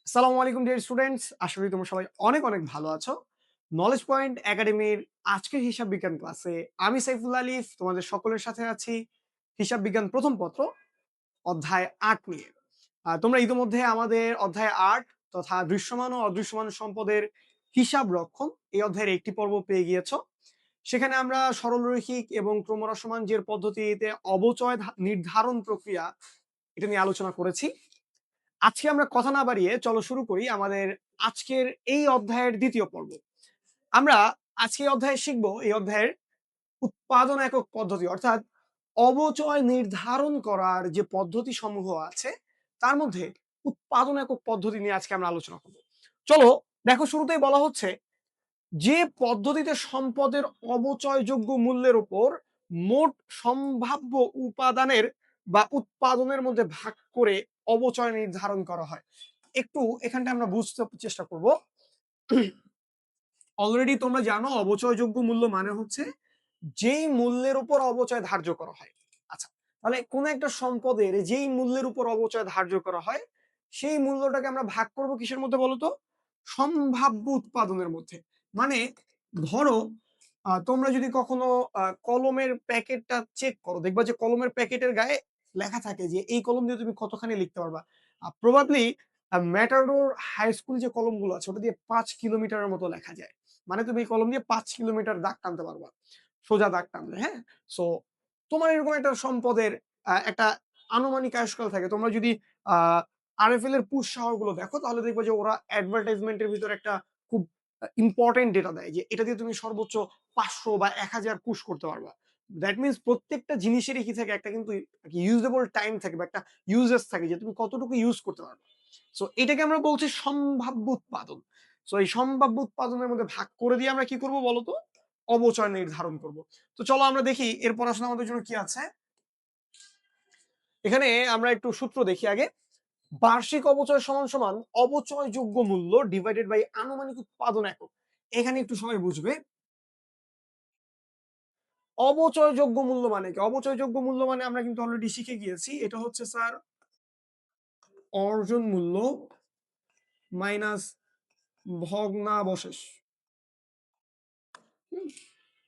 আসসালামু আলাইকুম dear students, আশা করি তোমরা সবাই অনেক অনেক ভালো আছো। নলেজ পয়েন্ট একাডেমির আজকের হিসাব বিজ্ঞান ক্লাসে আমি সাইফুল আলিফ তোমাদের সকলের সাথে আছি। হিসাব বিজ্ঞান প্রথম পত্র অধ্যায় ৮ নিয়ে। তোমরা ইতিমধ্যে আমাদের অধ্যায় ৮ তথা দৃশ্যমান ও অদৃশ্যমান সম্পদের হিসাব রক্ষণ এই অধ্যায়ের একটি পর্ব পেয়ে গিয়েছো। সেখানে আমরা সরলরৈখিক এবং ক্রমহ্রাসমান যে পদ্ধতিতে অবচয় নির্ধারণ প্রক্রিয়া এটা নিয়ে আলোচনা করেছি। আজকে আমরা কথা না বাড়িয়ে চলো শুরু করি আমাদের আজকের এই অধ্যায়ের দ্বিতীয় পর্ব। আমরা আজকে এই অধ্যায়ে শিখব এই অধ্যায়ের উৎপাদন একক পদ্ধতি, অর্থাৎ অবচয় নির্ধারণ করার যে পদ্ধতি সমূহ আছে তার মধ্যে উৎপাদন একক পদ্ধতি নিয়ে আজকে আমরা আলোচনা করব। চলো দেখো, শুরুতেই বলা হচ্ছে যে পদ্ধতিতে সম্পদের অবচয়যোগ্য মূল্যের উপর মোট সম্ভাব্য উপাদানের বা উৎপাদনের মধ্যে ভাগ করে অবচয় নির্ধারণ করা হয়। একটু এখানটা আমরা বুঝতে চেষ্টা করব। অলরেডি তোমরা জানো অবচয়যোগ্য মূল্য মানে হচ্ছে যেই মূল্যের উপর অবচয় ধার্য করা হয়। আচ্ছা, তাহলে কোন একটা সম্পদের যেই মূল্যের উপর অবচয় ধার্য করা হয় সেই মূল্যটাকে আমরা ভাগ করব কিসের মধ্যে বলো তো? সম্ভাব্য উৎপাদনের মধ্যে। মানে ধরো তোমরা যদি কখনো কলমের প্যাকেটটা চেক করো, দেখবা যে কলমের প্যাকেটের গায়ে লেখা থাকে যে এই কলম দিয়ে তুমি কতখানি লিখতে পারবা। প্রবাবলি ম্যাটাডোর হাই স্কুল যে কলমগুলো আছে ওটা দিয়ে 5 কিলোমিটারের মতো লেখা যায়। মানে তুমি এই কলম দিয়ে 5 কিলোমিটার দাগ টানতে পারবা, সোজা দাগ টানলে। হ্যাঁ, সো তোমার এরকম একটা সম্পদের একটা আনুমানিক আয়ুষ্কাল থাকে। তোমরা যদি আরএফএল এর পুশ শাওয়ারগুলো দেখো তাহলে দেখবে যে ওরা অ্যাডভার্টাইজমেন্টের ভিতরে একটা খুব ইম্পর্টেন্ট ডেটা দেয় যে এটা দিয়ে তুমি সর্বোচ্চ 500 বা 1000 পুশ করতে পারবা। দ্যাট মিনস প্রত্যেকটা জিনিসেরই কি থাকে, একটা কিন্তু ইউজেবল টাইম থাকে বা একটা ইউজেস থাকে যে তুমি কতটুকু ইউজ করতে পারবে। সো এটাকে আমরা বলছি সম্ভাব্য উৎপাদন। সো এই সম্ভাব্য উৎপাদনের মধ্যে ভাগ করে দিয়ে আমরা কি করব বলতো? অবচয় নির্ধারণ করব। তো চলো আমরা দেখি এর পড়াশোনা আমাদের জন্য কি আছে। এখানে আমরা একটু সূত্র দেখি আগে। বার্ষিক অবচয় সমান সমান অবচয়যোগ্য মূল্য ডিভাইডেড বাই আনুমানিক উৎপাদন একক। এখানে একটু সময় বুঝবে অবচয়যোগ্য মূল্য মানে কি। অবচয়যোগ্য মূল্য মানে আমরা কিন্তু অলরেডি শিখে গিয়েছি, এটা হচ্ছে স্যার অর্জন মূল্য মাইনাস ভগ্নাবশেষ,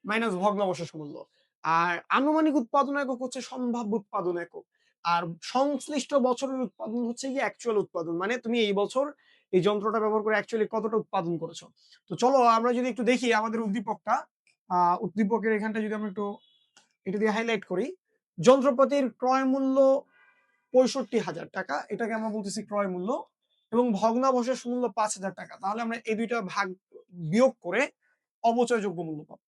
মাইনাস ভগ্নাবশেষ মূল্য। আর আনুমানিক উৎপাদন একক হচ্ছে সম্ভাব্য উৎপাদন একক। আর সংশ্লিষ্ট বছরের উৎপাদন হচ্ছে কি অ্যাকচুয়াল উৎপাদন, মানে তুমি এই বছর এই যন্ত্রটা ব্যবহার করে অ্যাকচুয়ালি কতটা উৎপাদন করেছো। তো চলো আমরা যদি একটু দেখি আমাদের উদ্দীপকটা, উদ্দীপকের এখানটা যদি আমরা একটু এটা দিয়ে হাইলাইট করি। যন্ত্রপাতির ক্রয় মূল্য 65,000 টাকা, এটাকে আমরা বলতেছি ক্রয় মূল্য, এবং ভগ্নাবশেষ মূল্য 5,000 টাকা। তাহলে আমরা এই দুইটা ভাগ বিয়োগ করে অবচয়যোগ্য মূল্য পাবো।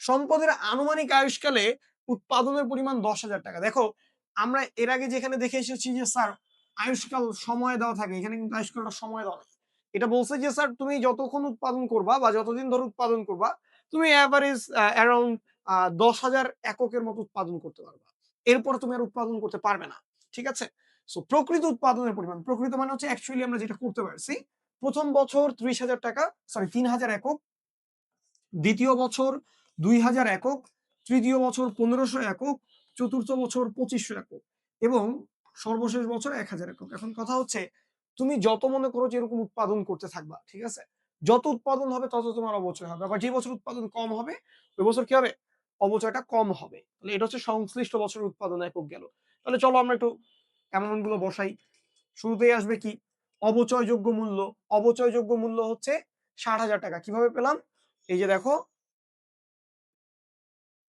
সম্পদের আনুমানিক আয়ুষ্কালে উৎপাদনের পরিমাণ 10,000 টাকা। দেখো আমরা এর আগে যেখানে দেখে এসেছি যে স্যার আয়ুষ্কাল সময় দেওয়া থাকে, এখানে কিন্তু আয়ুষ্কালটা সময় দেওয়া নেই। এটা বলছে যে স্যার তুমি যতক্ষণ উৎপাদন করবা বা যতদিন ধরে উৎপাদন করবা তুমি অ্যাভারেজ অ্যারাউন্ড 10,000 এককের মতো উৎপাদন করতে পারবা। এরপর তুমি আর উৎপাদন করতে পারবে না। ঠিক আছে? সো প্রকৃত উৎপাদনের পরিমাণ, প্রকৃত মানে হচ্ছে অ্যাকচুয়ালি আমরা যেটা করতে পারছি। প্রথম বছর 30,000 টাকা, সরি 3,000 একক। দ্বিতীয় বছর 2,000 একক, তৃতীয় বছর 1500 একক, চতুর্থ বছর 2500 একক এবং সর্বশেষ বছর 1,000 একক। এখন কথা হচ্ছে তুমি যত মনে করো যে এরকম উৎপাদন করতে থাকবা, ঠিক আছে, যত উৎপাদন হবে তত তোমার অবচয় হবে। আবার যে বছর উৎপাদন কম হবে ওই বছর কি হবে? অবচয়টা কম হবে। তাহলে এটা হচ্ছে সংশ্লিষ্ট বছরের উৎপাদন একক গেল। তাহলে চলো আমরা একটু অ্যামাউন্ট গুলো বসাই। শুরুতেই আসবে কি? অবচয়যোগ্য মূল্য। অবচয়যোগ্য মূল্য হচ্ছে 60,000 টাকা। কিভাবে পেলাম? এই যে দেখো,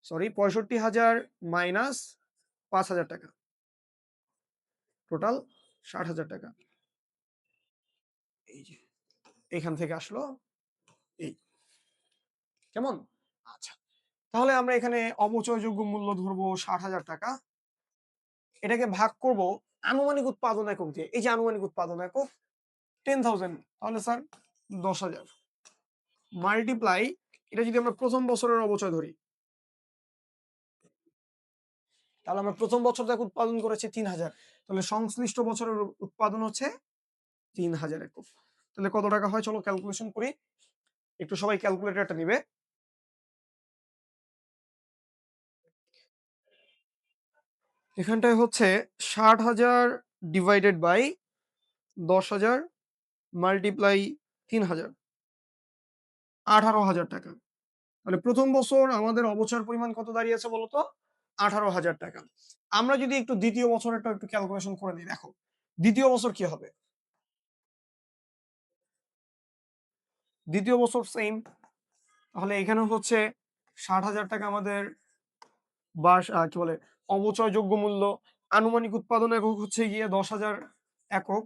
সরি 65,000 মাইনাস 5,000 টাকা, টোটাল 60,000 টাকা। এই যে এখান থেকে আসলো এই, কেমন? আচ্ছা, তাহলে আমরা এখানে অবচয়যোগ্য মূল্য ধরবো 60,000 টাকা। এটাকে ভাগ করব আনুমানিক উৎপাদন একক দিয়ে। এই যে আনুমানিক উৎপাদন একক 10,000, তাহলে স্যার 10,000 মাল্টিপ্লাই, এটা যদি আমরা প্রথম বছরের অবচয় ধরি তাহলে আমরা প্রথম বছর থেকে উৎপাদন করেছি 3,000, তাহলে সংশ্লিষ্ট বছরের উৎপাদন হচ্ছে 3,000 একক। তাহলে কত টাকা হয় চলো ক্যালকুলেশন করি। একটু সবাই ক্যালকুলেটরটা নিবে। এখানটায় হচ্ছে 60,000 ডিভাইডেড বাই 10,000 মাল্টিপ্লাই ৩,০০০, ১৮,০০০ টাকা। তাহলে প্রথম বছর আমাদের অবচয়ের পরিমাণ কত দাঁড়িয়েছে বলতো? ১৮,০০০ টাকা। আমরা যদি একটু দ্বিতীয় বছরেরটা একটু ক্যালকুলেশন করে নিই, দেখো দ্বিতীয় বছর কি হবে? দ্বিতীয় বছর সেম। তাহলে এখানে হচ্ছে ৬০,০০০ টাকা আমাদের কি বলে অবচয়যোগ্য মূল্য। আনুমানিক উৎপাদন একক হচ্ছে গিয়ে ১০,০০০ একক।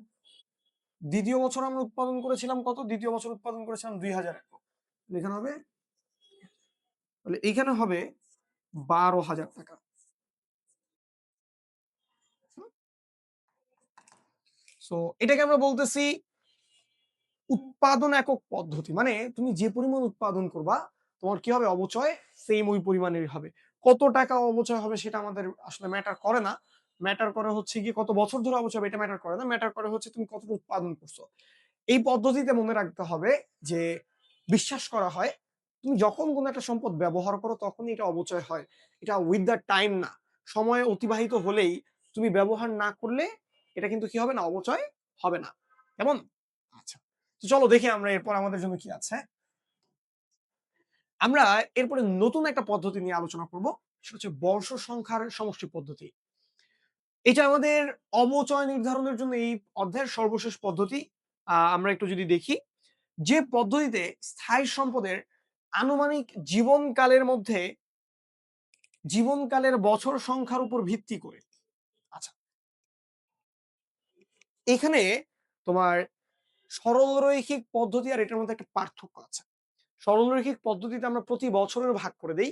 দ্বিতীয় বছর আমরা উৎপাদন করেছিলাম কত? দ্বিতীয় বছর উৎপাদন করেছিলাম ২,০০০ একক। এখানে হবে, তাহলে এইখানে হবে ১২,০০০ টাকা। সো এটাকে আমরা বলতেছি উৎপাদন একক পদ্ধতি। মানে তুমি যে পরিমাণ উৎপাদন করবা তোমার কি হবে? অবচয় সেম ওই পরিমাণেরই হবে। কত টাকা অবচয় হবে সেটা আমাদের আসলে ম্যাটার করে না। ম্যাটার করে হচ্ছে গিয়ে কত বছর ধরে অবচয় হবে এটা ম্যাটার করে না। ম্যাটার করে হচ্ছে তুমি কতটা উৎপাদন করছো। এই পদ্ধতিতে মনে রাখতে হবে যে বিশ্বাস করা হয় তুমি যখন কোনো একটা সম্পদ ব্যবহার করো তখনই এটা অবচয় হয়। এটা উইথ দ্য টাইম না। সময় অতিবাহিত হলেই তুমি ব্যবহার না করলে এটা কিন্তু কি হবে না? অবচয় হবে না। কেমন? আচ্ছা। তো চলো দেখি আমরা এরপর আমাদের জন্য কি আছে। আমরা এরপরে নতুন একটা পদ্ধতি নিয়ে আলোচনা করব। সেটা হচ্ছে বর্ষ সংখ্যার সমষ্টি পদ্ধতি। এটা আমাদের অবচয় নির্ধারণের জন্য এই অধ্যায়ের সর্বশেষ পদ্ধতি। আমরা একটু যদি দেখি যে পদ্ধতিতে স্থায়ী সম্পদের আনুমানিক জীবনকালের বছর সংখ্যার উপর ভিত্তি করে। আচ্ছা, এখানে তোমার সরলরৈখিক পদ্ধতি আর এটার মধ্যে একটা পার্থক্য আছে। সরলরৈখিক পদ্ধতিতে আমরা প্রতি বছরের ভাগ করে দেই,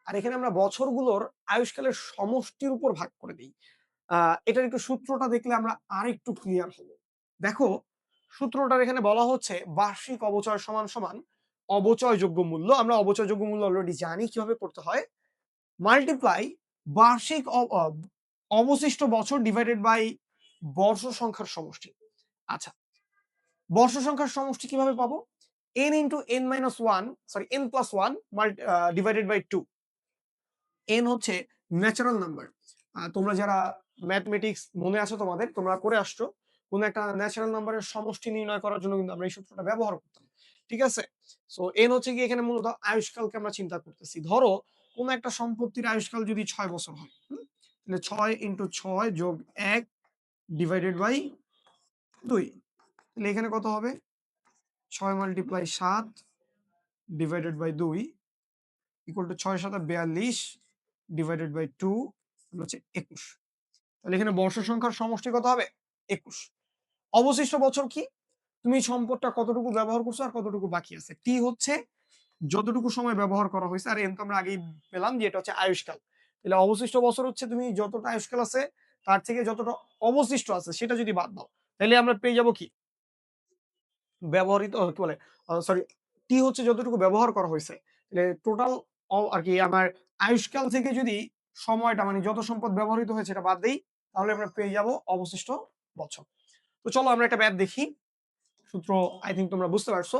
আর এখানে আমরা বছরগুলোর আয়ুষ্কালের সমষ্টির উপর ভাগ করে দিই। এটার একটু সূত্রটা দেখলে আমরা আরেকটু ক্লিয়ার হব। দেখো সূত্রটার এখানে বলা হচ্ছে বার্ষিক অবচয় সমান সমান অবচয়যোগ্য মূল্য। আমরা অবচয়যোগ্য মূল্য অলরেডি জানি কিভাবে করতে হয়। মাল্টিপ্লাই বার্ষিক অবশিষ্ট বছর ডিভাইডেড বাই বর্ষ সংখ্যার সমষ্টি। আচ্ছা, বর্ষ সংখ্যার সমষ্টি কিভাবে পাবো? n into n minus one, sorry n plus one divided by two. n হচ্ছে ন্যাচারাল নাম্বার। তোমরা যারা ম্যাথমেটিক্স মনে আছে তোমাদের, তোমরা করে আসছো, কোন একটা ন্যাচারাল নাম্বারের সমষ্টি নির্ণয় করার জন্য কিন্তু আমরা এই সূত্রটা ব্যবহার করতাম। ঠিক আছে? সো n হচ্ছে কি এখানে মূলত আয়ুষ্কালকে আমরা চিন্তা করতেছি। ধরো কোন একটা সম্পত্তির আয়ুষ্কাল যদি ৬ বছর হয়, তাহলে ৬ ইন্টু ৬ যোগ ১ ডিভাইডেড বাই ২। তাহলে এখানে কত হবে? ৬ multiply ৭ divided by ২ equal to ৬ ৭ ৪২ divided by 2 হচ্ছে ২১। তাহলে এখানে বর্ষ সংখ্যার সমষ্টি কত হবে? ২১। অবশিষ্ট বছর কি? তুমি সম্পদটা কতটুকু ব্যবহার করছো আর কতটুকু বাকি আছে। টি হচ্ছে যতটুকু সময় ব্যবহার করা হয়েছে, আর এন তো আমরা আগেই পেলাম যে এটা হচ্ছে আয়ুষ্কাল। তাহলে অবশিষ্ট বছর হচ্ছে তুমি যতটা আয়ুষ্কাল আছে তার থেকে যতটা অবশিষ্ট আছে সেটা যদি বাদ দাও তাহলে আমরা পেয়ে যাব কি? ব্যবহৃত কি বলে, সরি, টি হচ্ছে যতটুকু ব্যবহার করা হয়েছে। টোটাল আর কি আমার আয়ুষ্কাল থেকে যদি সময়টা মানে যত সম্পদ ব্যবহৃত হয়েছে এটা বাদ দেই তাহলে আমরা পেয়ে যাব অবশিষ্ট বছর। তো চলো আমরা একটা ম্যাথ দেখি। সূত্র আই থিঙ্ক তোমরা বুঝতে পারছো।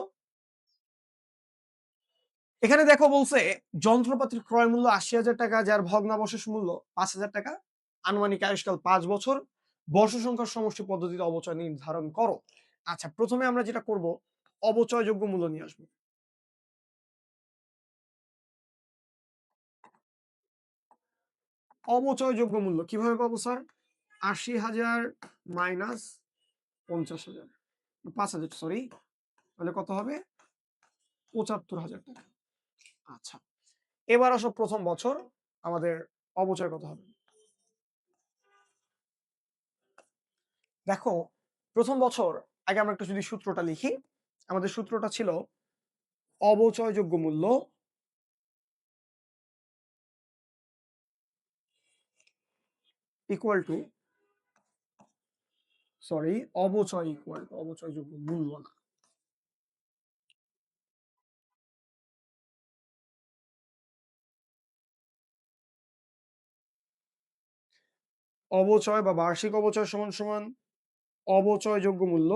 এখানে দেখো বলছে যন্ত্রপাতির ক্রয় মূল্য ৮০,০০০ টাকা, যার ভগ্নাবশেষ মূল্য ৫,০০০ টাকা, আনুমানিক আয়ুষ্কাল ৫ বছর, বর্ষ সংখ্যার সমষ্টি পদ্ধতিতে অবচয় নির্ধারণ করো। আচ্ছা, প্রথমে আমরা যেটা করব অবচয়যোগ্য মূল্য নিয়ে আসবো। অবচয়যোগ্য মূল্য কিভাবে পাবো স্যার? ৮০,০০০ মাইনাস ৫০,০০০, ৫,০০০ সরি, তাহলে কত হবে? ৭৫,০০০ টাকা। আচ্ছা, এবার আসো প্রথম বছর আমাদের অবচয় কত হবে। দেখো প্রথম বছর আগে আমরা একটু যদি সূত্রটা লিখি। আমাদের সূত্রটা ছিল অবচয়যোগ্য মূল্য ইকুয়াল টু, সরি, অবচয় ইকুয়াল টু, অবচয়যোগ্য মূল্য না, অবচয় বা বার্ষিক অবচয় সমান সমান অবচয়যোগ্য মূল্য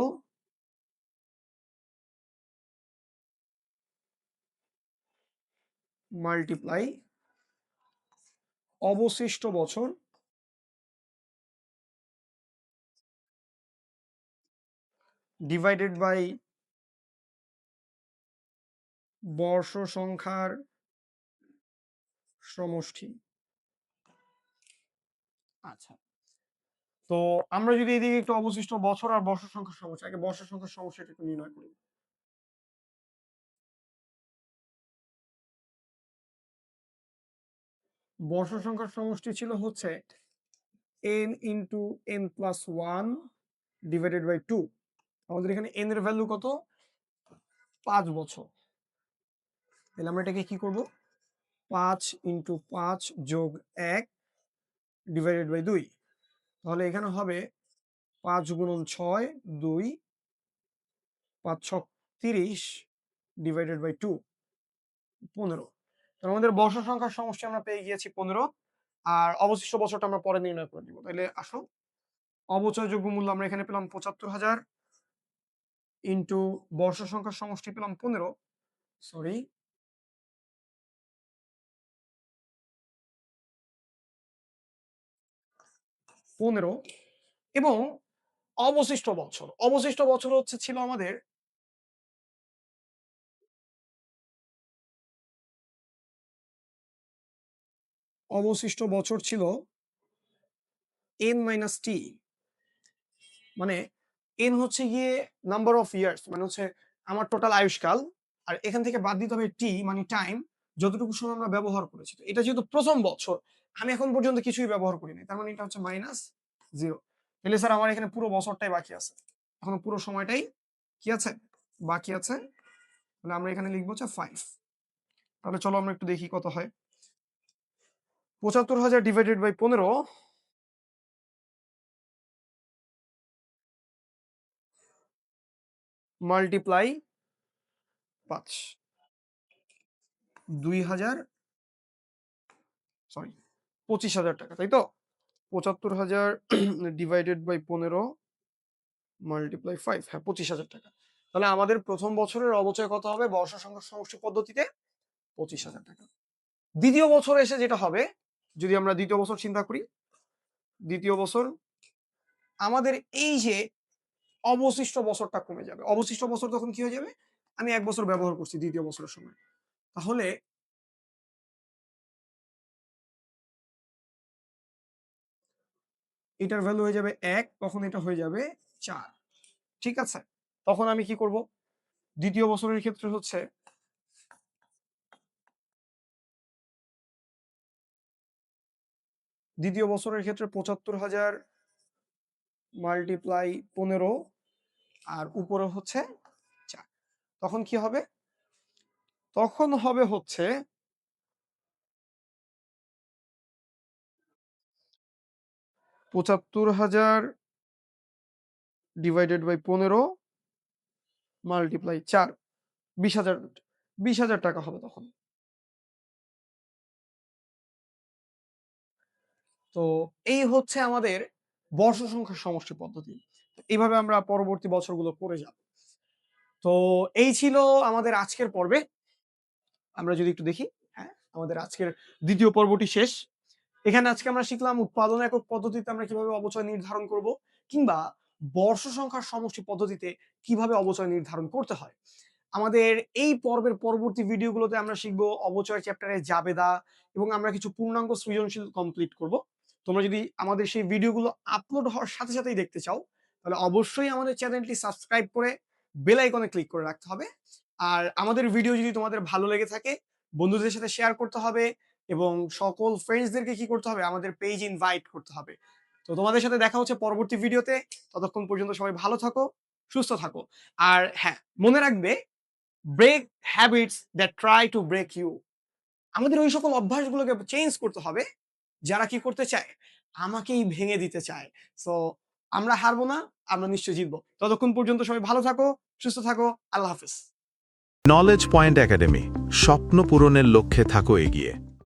মাল্টিপ্লাই অবশিষ্ট বছর ডিভাইডেড বাই বর্ষ সংখ্যার সমষ্টি। আচ্ছা, তো আমরা যদি এদিকে একটু অবশিষ্ট বছর আর বর্ষ সংখ্যার সমষ্টি, আগে বর্ষ সংখ্যার সমষ্টিটা একটু নির্ণয় করি। বর্ষ সংখ্যার সমষ্টি ছিল হচ্ছে n into n plus one divided by two. আমাদের এখানে n এর ভ্যালু কত? 5 বছর। তাহলে আমরা এটাকে কি করব? 5 ইন্টু 5 যোগ 1 ডিভাইডেড বাই 2। তাহলে এখানে হবে 5 গুণন 6 2, 5 6 30 ডিভাইডেড বাই 2 15। তো আমাদের বর্ষ সংখ্যার সমষ্টি আমরা পেয়ে গিয়েছি 15, আর অবশিষ্ট বছরটা আমরা পরে নির্ণয় করে দিব। তাহলে আসো, অবচয়যোগ্য মূল্য আমরা এখানে পেলাম 75,000 ইন্টু বর্ষ সংখ্যার সমষ্টি পেলাম 15, সরি 15, এবং অবশিষ্ট বছর, অবশিষ্ট বছর হচ্ছে ছিল আমাদের অবশিষ্ট বছর ছিল n মাইনাস টি, মানে n হচ্ছে গিয়ে নাম্বার অফ ইয়ার্স, মানে হচ্ছে আমার টোটাল আয়ুষ্কাল, আর এখান থেকে বাদ দিতে হবে টি মানে টাইম, যতটুকু সময় আমরা ব্যবহার করেছি। তো এটা যেহেতু প্রথম বছর, আমি এখন পর্যন্ত কিছুই ব্যবহার করিনি, তার মানে এটা হচ্ছে মাইনাস 0। তাহলে স্যার আমার এখানে পুরো বছরটাই বাকি আছে, এখন পুরো সময়টাই কি আছে? বাকি আছে। তাহলে আমরা এখানে লিখবো হচ্ছে 5। তাহলে চলো আমরা একটু দেখি কত হয়। 75,000 ডিভাইডেড বাই 15 মাল্টিপ্লাই 5, 2000, সরি 25,000 টাকা, তাই তো? 75,000 ডিভাইডেড বাই 15 মাল্টিপ্লাই 5, হ্যাঁ 25,000 টাকা। তাহলে আমাদের প্রথম বছরের অবচয় কত হবে বর্ষ সংখ্যার সমষ্টি পদ্ধতিতে? 25,000 টাকা। দ্বিতীয় বছর এসে যেটা হবে, যদি আমরা দ্বিতীয় বছর চিন্তা করি, দ্বিতীয় বছর আমাদের এই যে অবশিষ্ট বছরটা কমে যাবে। অবশিষ্ট বছর তখন কি হয়ে যাবে? আমি 1 বছর ব্যবহার করছি দ্বিতীয় বছরের সময়, তাহলে এটার ভ্যালু হয়ে যাবে 1, তখন এটা হয়ে যাবে 4। ঠিক আছে, তখন আমি কি করব? দ্বিতীয় বছরের ক্ষেত্রে হচ্ছে দ্বিতীয় বছরের ক্ষেত্রে 75,000 মাল্টিপ্লাই 15 আর উপরে হচ্ছে 4। তখন কি হবে? তখন হবে হচ্ছে 75,000 ডিভাইডেড বাই 15 মাল্টিপ্লাই 4, 20,000, 20,000 টাকা হবে তখন। তো এই হচ্ছে আমাদের বর্ষ সংখ্যার সমষ্টি পদ্ধতি। এইভাবে আমরা পরবর্তী বছরগুলো করে যাব। তো এই ছিল আমাদের আজকের পর্বে। আমরা যদি একটু দেখি, হ্যাঁ আমাদের আজকের দ্বিতীয় পর্বটি শেষ। এখানে আজকে আমরা শিখলাম উৎপাদন একক পদ্ধতিতে আমরা কিভাবে অবচয় নির্ধারণ করব, কিংবা বর্ষ সংখ্যার সমষ্টি পদ্ধতিতে কিভাবে অবচয় নির্ধারণ করতে হয়। আমাদের এই পর্বের পরবর্তী ভিডিওগুলোতে আমরা শিখবো অবচয় চ্যাপ্টারে জাবেদা, এবং আমরা কিছু পূর্ণাঙ্গ সৃজনশীল কমপ্লিট করব। তোমরা যদি আমাদের সেই ভিডিওগুলো আপলোড হওয়ার সাথে সাথেই দেখতে চাও, তাহলে অবশ্যই আমাদের চ্যানেলটি সাবস্ক্রাইব করে বেল আইকনে ক্লিক করে রাখতে হবে। আর আমাদের ভিডিও যদি তোমাদের ভালো লেগে থাকে, বন্ধুদের সাথে শেয়ার করতে হবে, এবং সকল ফ্রেন্ডসদেরকে কি করতে হবে? আমাদের পেজ ইনভাইট করতে হবে। তো তোমাদের সাথে দেখা হচ্ছে পরবর্তী ভিডিওতে। ততক্ষণ পর্যন্ত সবাই ভালো থাকো, সুস্থ থাকো। আর হ্যাঁ, মনে রাখবে, break habits that try to break you. আমাদের ওই সকল অভ্যাসগুলোকে চেঞ্জ করতে হবে যারা কি করতে চায়? আমাকেই ভেঙে দিতে চায়। সো আমরা হারবো না, আমরা নিশ্চয়ই জিতবো। ততক্ষণ পর্যন্ত সবাই ভালো থাকো, সুস্থ থাকো। আল্লাহ হাফেজ। নলেজ পয়েন্ট একাডেমি, স্বপ্ন পূরণের লক্ষ্যে থাকো এগিয়ে।